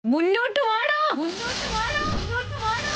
മുന്നോട്ട് വാടാ, മുന്നോട്ട് വാടാ, മുന്നോട്ട് വാടാ.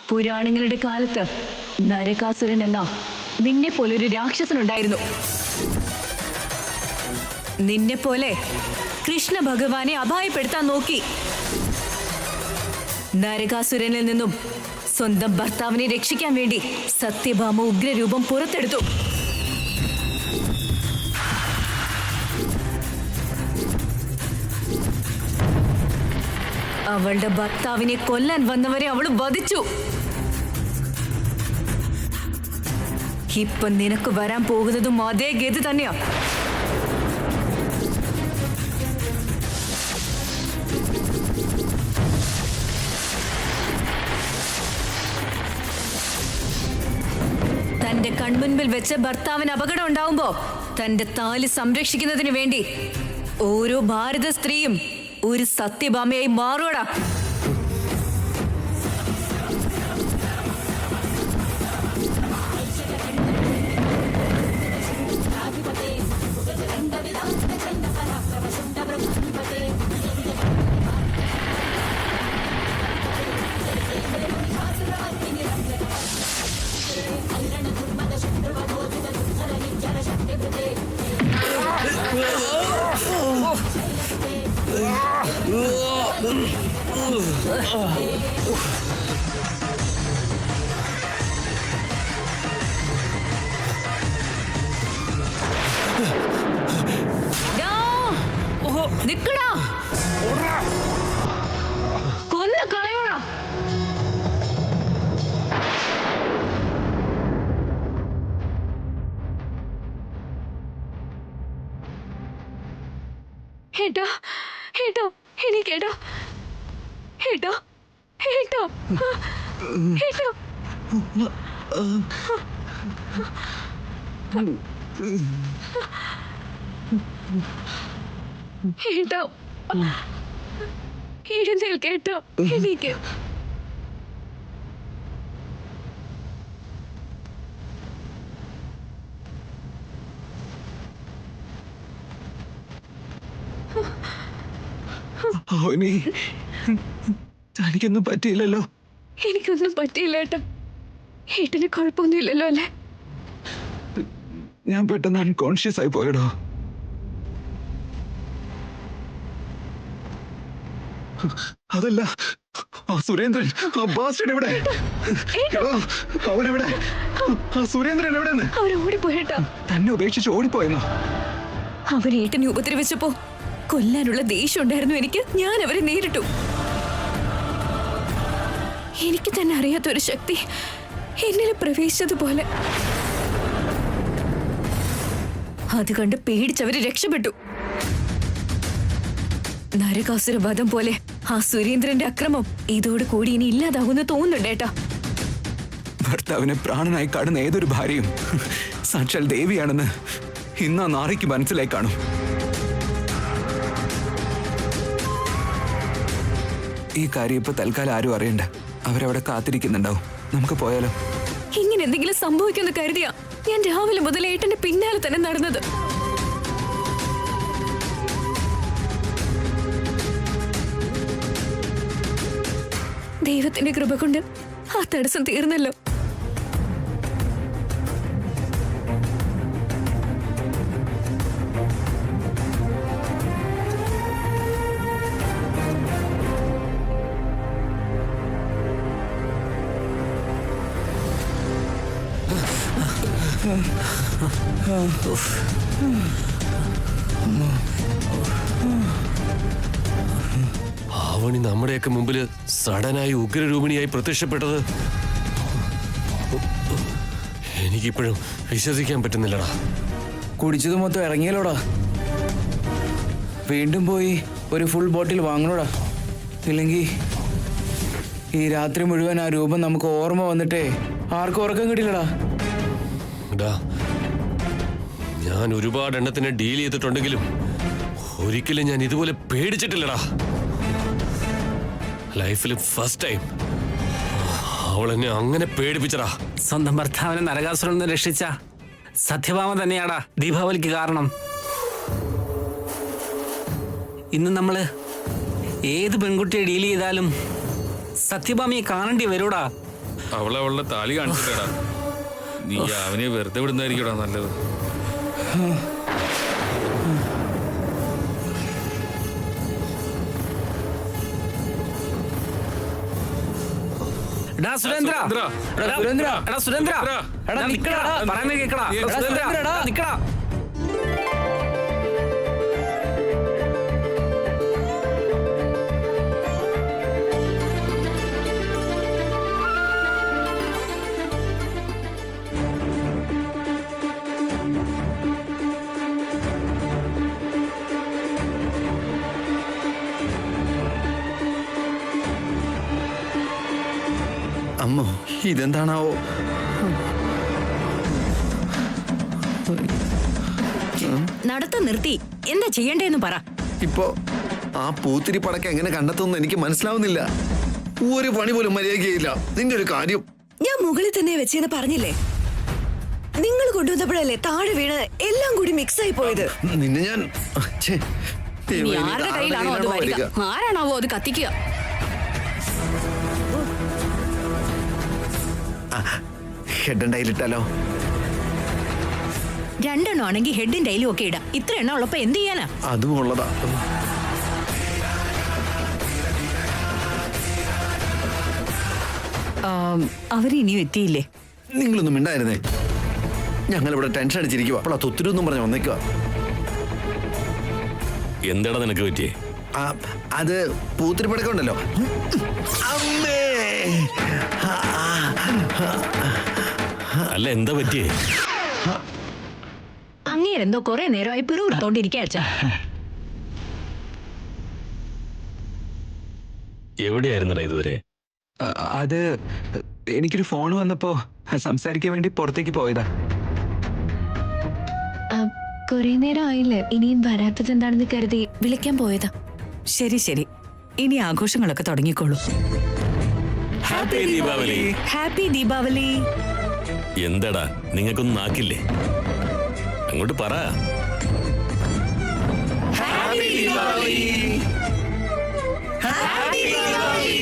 പുരാണങ്ങളുടെ കാലത്ത് നരകാസുരൻ എന്ന നിന്നെ പോലെ ഒരു രാക്ഷസനുണ്ടായിരുന്നു. നിന്നെ പോലെ കൃഷ്ണ ഭഗവാനെ അപായപ്പെടുത്താൻ നോക്കി. നരകാസുരനിൽ നിന്നും സ്വന്തം ഭർത്താവിനെ രക്ഷിക്കാൻ വേണ്ടി സത്യഭാമ ഉഗ്രരൂപം പുറത്തെടുത്തു. അവളുടെ ഭർത്താവിനെ കൊല്ലാൻ വന്നവരെ അവൾ വധിച്ചു. ഇപ്പൊ നിനക്ക് വരാൻ പോകുന്നതും അതേ ഗതി തന്നെയാ. തന്റെ കൺമുൻപിൽ വെച്ച് ഭർത്താവിന് അപകടം ഉണ്ടാവുമ്പോ തന്റെ താലി സംരക്ഷിക്കുന്നതിന് വേണ്ടി ഓരോ ഭാരത സ്ത്രീയും ഒരു സത്യഭാമയായി മാറൂടാ. നിക്കടാ, കൊല്ല കളയോടാ. ഏട്ടാ, ഏട്ടാ, എനിക്കേട്ടാ, ഏട്ടാ, ഏട്ടാ, ഏട്ടാ. ഏട്ടാ, എഴുന്നേൽക്കേട്ടോ, എനിക്ക് തനിക്കൊന്നും പറ്റിയില്ലല്ലോ? എനിക്കൊന്നും പറ്റിയില്ല ഏട്ടാ. ഏട്ടന് കുഴപ്പമൊന്നുമില്ലല്ലോ അല്ലേ? ഞാൻ പെട്ടെന്ന് അൺകോൺഷ്യസ് ആയി പോയടോ. അതല്ല, ആ സുരേന്ദ്രൻ, ആ ബാസ്റ്റൻ എവിടെ? എടോ, അവനെവിടെ? ആ സുരേന്ദ്രൻ എവിടെന്ന്? അവർ ഓടിപ്പോയേട്ടാ. തന്നെ ഉപേക്ഷിച്ച് ഓടിപ്പോയെന്നോ? അവർ ഏട്ടനെ ഉപദ്രവിച്ചപ്പോ കൊല്ലാനുള്ള ദേഷ്യം ഉണ്ടായിരുന്നു എനിക്ക്. ഞാൻ അവരെ നേരിട്ടു. എനിക്ക് തന്നെ അറിയാത്തൊരു ശക്തി എന്നിൽ പ്രവേശിച്ചതുപോലെ. അത് കണ്ട് പേടിച്ചവര് രക്ഷപ്പെട്ടു. നരകാസുര വധം പോലെ ആ സുരേന്ദ്രന്റെ അക്രമം ഇതോടുകൂടി ഇനി ഇല്ലാതാകുമെന്ന് തോന്നുന്നുണ്ടേട്ടാ. ഭർത്താവിനെ പ്രാണനായി കാണുന്ന ഏതൊരു ഭാര്യയും സാക്ഷാൽ ദേവിയാണെന്ന് ഇന്ന് ആ നാറിക്ക് മനസ്സിലായി കാണും. ഈ കാര്യം ഇപ്പൊ തൽക്കാലം ആരും അറിയണ്ട. അവരവിടെ കാത്തിരിക്കുന്നുണ്ടാവും. നമുക്ക് പോയാലോ? ഇങ്ങനെ എന്തെങ്കിലും സംഭവിക്കുമെന്ന് കരുതിയാ ഞാൻ രാവിലെ മുതൽ ഏട്ടന്റെ പിന്നാലെ തന്നെ നടന്നത്. ദൈവത്തിന്റെ കൃപ കൊണ്ട് ആ തടസ്സം തീർന്നല്ലോ. ആവണി നമ്മുടെയൊക്കെ മുമ്പില് സഡനായി ഉഗ്രരൂപിണിയായി പ്രത്യക്ഷപ്പെട്ടത് എനിക്കിപ്പോഴും വിശ്വസിക്കാൻ പറ്റുന്നില്ലടാ. കുടിച്ചത് മൊത്തം ഇറങ്ങിയല്ലോടാ. വീണ്ടും പോയി ഒരു ഫുൾ ബോട്ടിൽ വാങ്ങണോടാ. ഇല്ലെങ്കിൽ ഈ രാത്രി മുഴുവൻ ആ രൂപം നമുക്ക് ഓർമ്മ വന്നിട്ടേ ആർക്കും ഉറക്കം കിട്ടില്ലടാ. ഞാൻ ഒരുപാട് എണ്ണത്തിനെ ഡീൽ ചെയ്തിട്ടുണ്ടെങ്കിലും ഒരിക്കലും ഞാൻ ഇതുപോലെ പേടിച്ചിട്ടില്ലടാ. ലൈഫിൽ ഫസ്റ്റ് ടൈം അവളെന്നെ അങ്ങനെ പേടിപ്പിച്ചടാ. സ്വന്തം ഭർത്താവിനെ നരകാസുരനിൽ നിന്ന് രക്ഷിച്ച സത്യഭാമ തന്നെയാടാ ദീപാവലിക്ക് കാരണം. ഇന്ന് നമ്മള് ഏത് പെൺകുട്ടിയെ ഡീൽ ചെയ്താലും സത്യഭാമയെ കാണേണ്ടി വരൂടാ. അവളുടെ താലി കാണിച്ചിട്ടാ. നീ അവനെ വെറുതെ വിടുന്നതായിരിക്കടാ നല്ലത്. സുരേന്ദ്ര, എടാ സുരേന്ദ്ര, എടാ നിക്കടാ, പറയുന്നത് കേക്കടാ. സുരേന്ദ്ര നിക്കടാ. അമ്മോ, ഇതെന്താണാവോ? നടത്തം നിർത്തി എന്താ ചെയ്യണ്ടേന്ന് പറ. ഇപ്പോ ആ പൂത്തിരി പടക്കം എങ്ങനെ കണ്ടെത്തുമെന്ന് എനിക്ക് മനസ്സിലാവുന്നില്ല. ഒരു പണി പോലും മര്യാദയില്ല. നിന്റെ ഒരു കാര്യം ഞാൻ മുകളിൽ തന്നെ വെച്ചെന്ന് പറഞ്ഞില്ലേ? നിങ്ങൾ കൊണ്ടുവന്നപ്പോഴല്ലേ താഴെ വീണ് എല്ലാം കൂടി മിക്സ് ആയി പോയത്. നിന്നെ ഞാൻ ഇനി ആരുടെ കയ്യിലാണോ അത് വരിക? ആരാണാവോ അത് കത്തിക്കുക? ഹെഡ് ആൻഡ് ടൈലിട്ടാലോ? രണ്ടെണ്ണം ആണെങ്കിൽ ഹെഡും ടൈലും ഒക്കെ ഇടാം. ഇത്ര എണ്ണം ഉള്ളപ്പോ എന്ത് ചെയ്യാനാ? അതും ഉള്ളതാ. അവരിനിയും എത്തിയില്ലേ? നിങ്ങളൊന്നും മിണ്ടായിരുന്നേ. ഞങ്ങളിവിടെ ടെൻഷൻ അടിച്ചിരിക്കുക. അപ്പോൾ ആ തുത്തിരൊന്നും പറഞ്ഞ് വന്നേക്കുക. എന്താടാ നിനക്ക് പറ്റിയേ? അത് പൂത്തിരി പടക്കം ഉണ്ടല്ലോ. അമ്മേ, അല്ല എന്താ പറ്റിയേ? അങ്ങേരെന്തോ കുറെ നേരമായി പിറുവിടുത്തോണ്ടിരിക്കാച്ച. എവിടെയായിരുന്നടാ ഇതുവരെ? അത് എനിക്കൊരു ഫോൺ വന്നപ്പോ സംസാരിക്കാൻ വേണ്ടി പുറത്തേക്ക് പോയതാ. കുറെ നേരം ആയില്ലേ, ഇനിയും വരാത്തത് എന്താണെന്ന് കരുതി വിളിക്കാൻ പോയതാ. ശരി ശരി, ഇനി ആഘോഷങ്ങളൊക്കെ തുടങ്ങിക്കോളൂ. ഹാപ്പി ദീപാവലി. ഹാപ്പി ദീപാവലി. എന്താടാ നിങ്ങൾക്കൊന്നും നാക്കില്ലേ? അങ്ങോട്ട് പറ. Happy Deepavali. Happy Deepavali.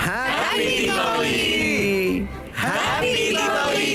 Happy Deepavali. Happy Deepavali.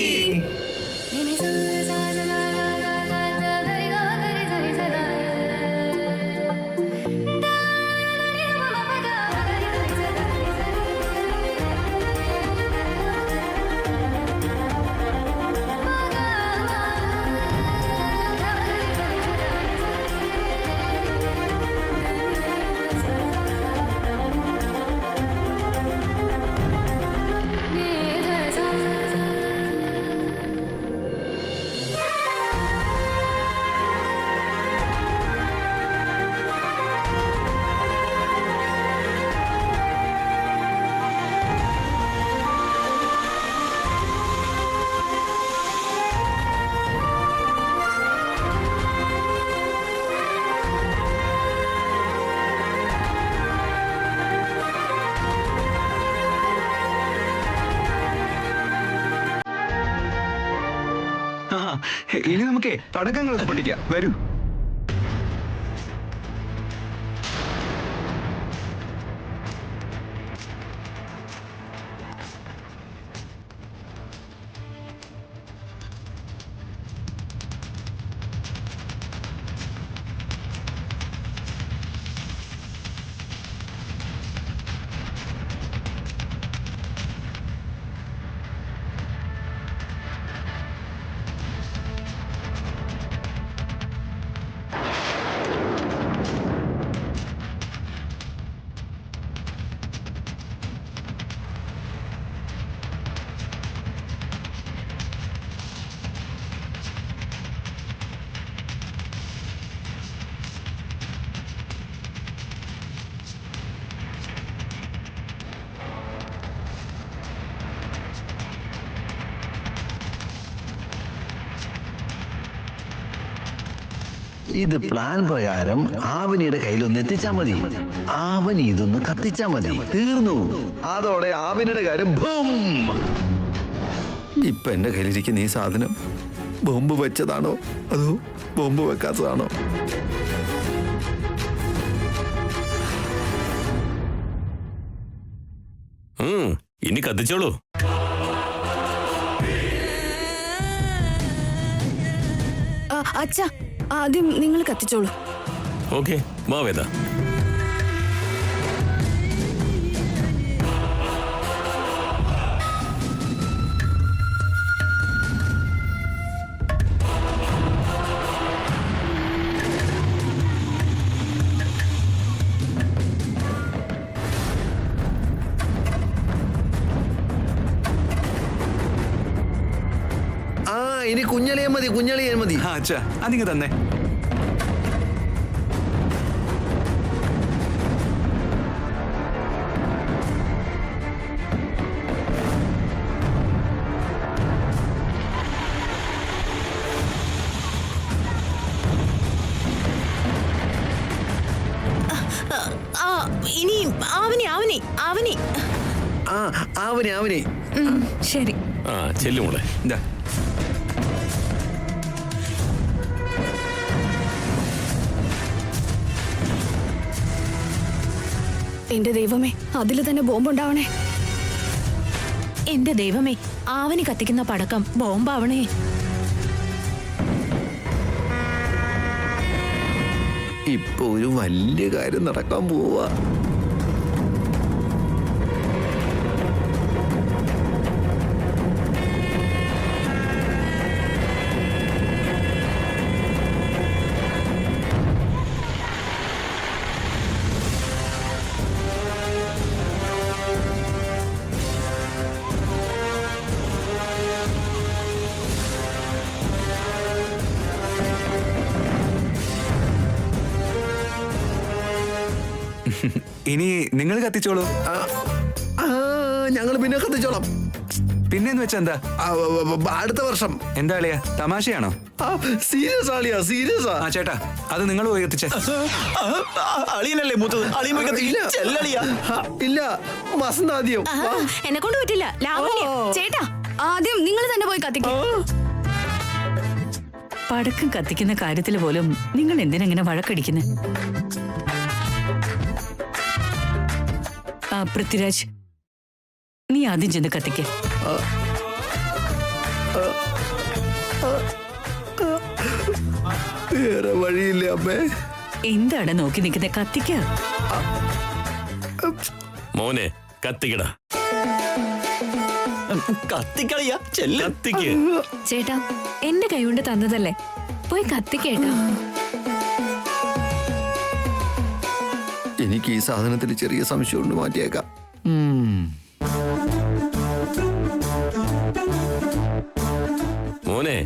ഇനി നമുക്കേ പടക്കങ്ങൾ പൊട്ടിക്കാം. വരൂ. ഇത് പ്ലാൻ പ്രകാരം ആവനിയുടെ കയ്യിലൊന്ന് എത്തിച്ചാ മതി. ആവനി ഇതൊന്ന് കത്തിച്ചാ മതി. തീർന്നു. അതോടെ ആവനിയുടെ കാര്യം ബൂം. ഇപ്പൊ എന്റെ കയ്യിലിരിക്കുന്ന ഈ സാധനം ബോംബ് വെച്ചതാണോ അതോ ബോംബ് വെക്കാത്തതാണോ? ഇനി കത്തിച്ചോളൂ. അച്ഛാ, ആദ്യം നിങ്ങൾ കത്തിച്ചോളൂ. ഓക്കെ, വാ വേദ. ഇനി കുഞ്ഞളിയാൻ മതി, കുഞ്ഞളിയാൻ മതി. അച്ഛാ അതിങ്ങ് തന്നെ. ഇനി ആവനി ആവനി ആവനി. ആവനി ആവനി. ശരി. ചെല്ലുമോളെ. എന്താ എന്റെ ദൈവമേ, അതില് തന്നെ ബോംബുണ്ടാവണേ. എന്റെ ദൈവമേ, ആവനി കത്തിക്കുന്ന പടക്കം ബോംബാവണേ. ഇപ്പൊ ഒരു വലിയ കാര്യം നടക്കാൻ പോവാ. ഇനി നിങ്ങൾ കത്തിച്ചോളൂ. ഞങ്ങൾ പിന്നെ കത്തിച്ചോളാം. പിന്നെന്ന് വെച്ചാ എന്താ? അടുത്ത വർഷം. എന്താ അളിയാ, തമാശയാണോ? സീരിയസ് ആളിയാ, സീരിയസാ. ആ ചേട്ടാ, അത് നിങ്ങൾ പോയി എത്തിച്ചേ. അളിയനല്ലേ മൂത്തത്? അളിയൻ പോയി കത്തിക്ക്. ചെല്ലളിയാ. ഇല്ല, വസന്ത് ആദ്യം. എന്നെ കൊണ്ട് പറ്റില്ല. ലാവണ്യ, ചേട്ടാ ആദ്യം നിങ്ങൾ തന്നെ പോയി കത്തിക്കും. പടക്കം കത്തിക്കുന്ന കാര്യത്തിൽ പോലും നിങ്ങൾ എന്തിനെങ്ങനെ വഴക്കടിക്കുന്നത്? പൃഥ്വിരാജ്, നീ ആദ്യം ചെന്ന് കത്തിക്ക. വേറെ വഴിയില്ല അമ്മേ. എന്താണ് നോക്കി നിൽക്കുന്നത്? കത്തിക്ക. മോനെ കത്തിക്കടാ. കത്തിക്കളിയാ, ചെല്ല. കത്തിക്ക്. ചേട്ടാ, എന്റെ കൈ കൊണ്ട് തന്നതല്ലേ, പോയി കത്തിക്കേട്ടാ. എനിക്ക് ഈ സാധനത്തിൽ ചെറിയ സംശയം കൊണ്ട് മാറ്റിയേക്കാം. മോനെ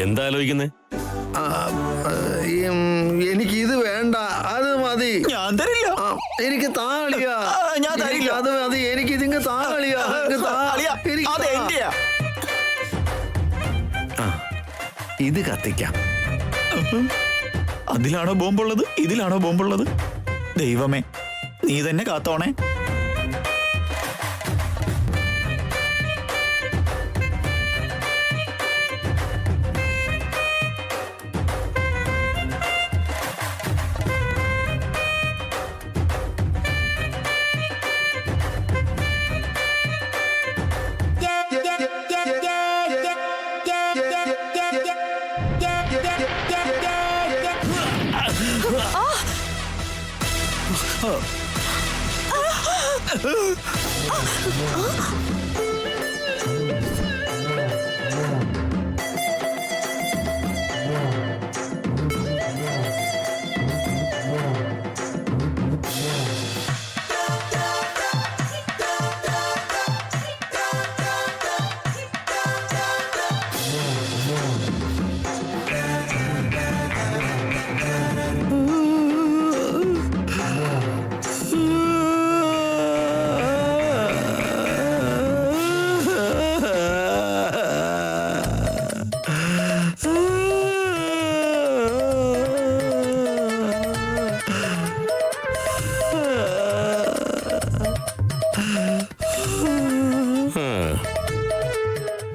എന്താ ആലോചിക്കുന്നേ? എനിക്ക് ഇത് വേണ്ട, അത് മതി. ഞാൻ തരില്ല. എനിക്ക് താളിയാ. ഞാൻ തരില്ല. അത് മതി. എനിക്ക് ഇതിങ്ങ് താളിയാ. അത് എന്റെയാ. ഇത് കത്തിക്കാം. അതിലാണോ ബോംബുള്ളത്? ഇതിലാണോ ബോംബുള്ളത്? ദൈവമേ, നീ തന്നെ കാത്തോണേ.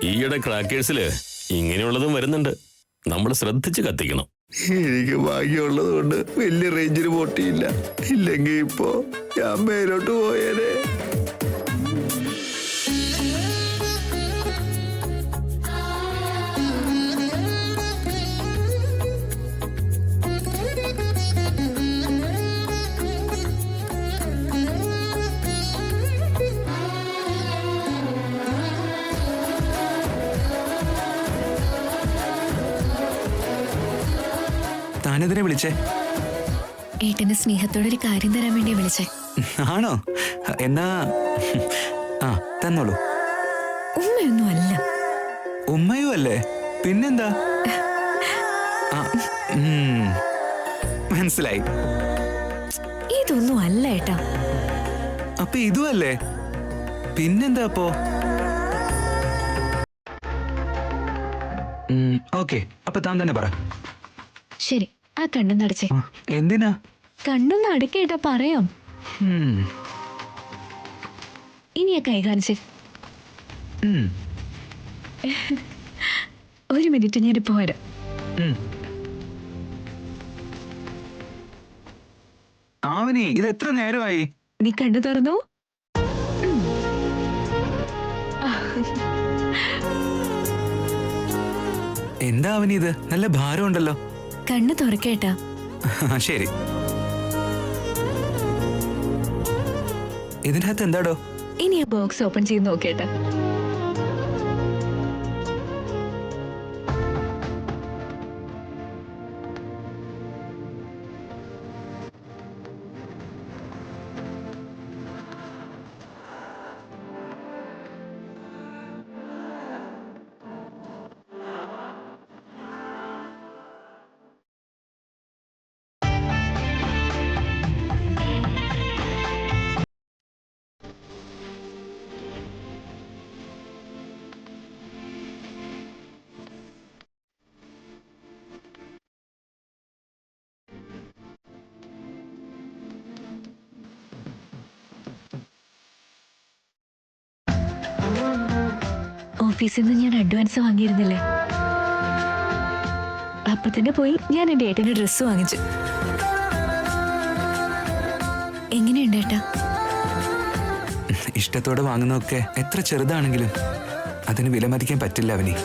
ഈയിടെ ക്രാക്കേഴ്സില് ഇങ്ങനെയുള്ളതും വരുന്നുണ്ട്. നമ്മൾ ശ്രദ്ധിച്ച് കത്തിക്കണം. എനിക്ക് ഭാഗ്യമുള്ളത് കൊണ്ട് വലിയ റേഞ്ചിന് പൊട്ടിയില്ല. ഇല്ലെങ്കിൽ ഇപ്പോ ഞാൻ മേലോട്ട് പോയേനെ. താനെതിരെ വിളിച്ചേ? ഏട്ടന് സ്നേഹത്തോടെ ഒരു കാര്യം തരാൻ വേണ്ടി വിളിച്ചേ. ആണോ? എന്നാ ആ തന്നോളൂ. ഉമ്മയൊന്നും അല്ല. ഉമ്മയും അല്ലേ? പിന്നെന്താ? മനസ്സിലായി. ഇതൊന്നും അല്ല ഏട്ടാ. അപ്പൊ ഇതും അല്ലേ? പിന്നെന്താ അപ്പോ? ഓക്കെ, അപ്പൊ താൻ തന്നെ പറ. ശരി, ആ കണ്ണൊന്ന് അടച്ചേ. എന്തിനാ? കണ്ണൊന്ന് അടക്കേട്ടാ, പറയാം. ഇനി ആ കൈ കാണിച്ചേ. ഒരു മിനിറ്റ്, ഞാനിപ്പോ വരാം. ആവനി, ഇത് എത്ര നേരമായി? നീ കണ്ണു തുറന്നു. എന്താ അവനി ഇത്? നല്ല ഭാരമുണ്ടല്ലോ. കണ്ണു തുറക്കേട്ടാ. ശരി. ഇതിനകത്ത് എന്താടോ? ഇനി ആ ബോക്സ് ഓപ്പൺ ചെയ്ത് നോക്കേട്ടാ. ഓഫീസിൽ നിന്ന് ഞാൻ അഡ്വാൻസ് വാങ്ങിയിരുന്നില്ലേ, അപ്പൊ തന്നെ പോയി ഞാൻ എന്റെ ഏട്ടന് ഡ്രസ്സ് വാങ്ങിച്ചു. എങ്ങനെയുണ്ട് ഏട്ടാ? ഇഷ്ടത്തോടെ വാങ്ങുന്നതൊക്കെ എത്ര ചെറുതാണെങ്കിലും അതിന് വിലമതിക്കാൻ പറ്റില്ല അവനി.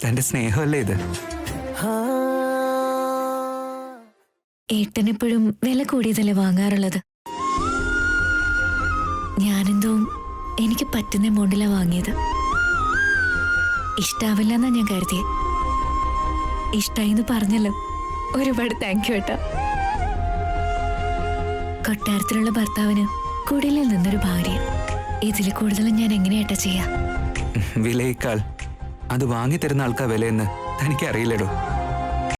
തന്റെ സ്നേഹമല്ലേ ഇത്? ഏട്ടനെപ്പോഴും വില കൂടിയതല്ലേ വാങ്ങാറുള്ളത്. ഞാനെന്തോ എനിക്ക് പറ്റുന്ന എമൗണ്ടിലാ വാങ്ങിയത്. ഇഷ്ടാവില്ല എന്നാ ഞാൻ കരുതിയെ. ഇഷ്ടായിന്ന് പറഞ്ഞല്ലോ, ഒരുപാട് താങ്ക് യു ഏട്ടാ. കൊട്ടാരത്തിലുള്ള ഭർത്താവിന് കുടിലിൽ നിന്നൊരു ഭാര്യ, ഇതിൽ കൂടുതലും ഞാൻ എങ്ങനെയാട്ടാ ചെയ്യാ? വിലയേക്കാൾ അത് വാങ്ങിത്തരുന്ന ആൾക്കാ വിലയെന്ന് തനിക്ക് അറിയില്ലടോ.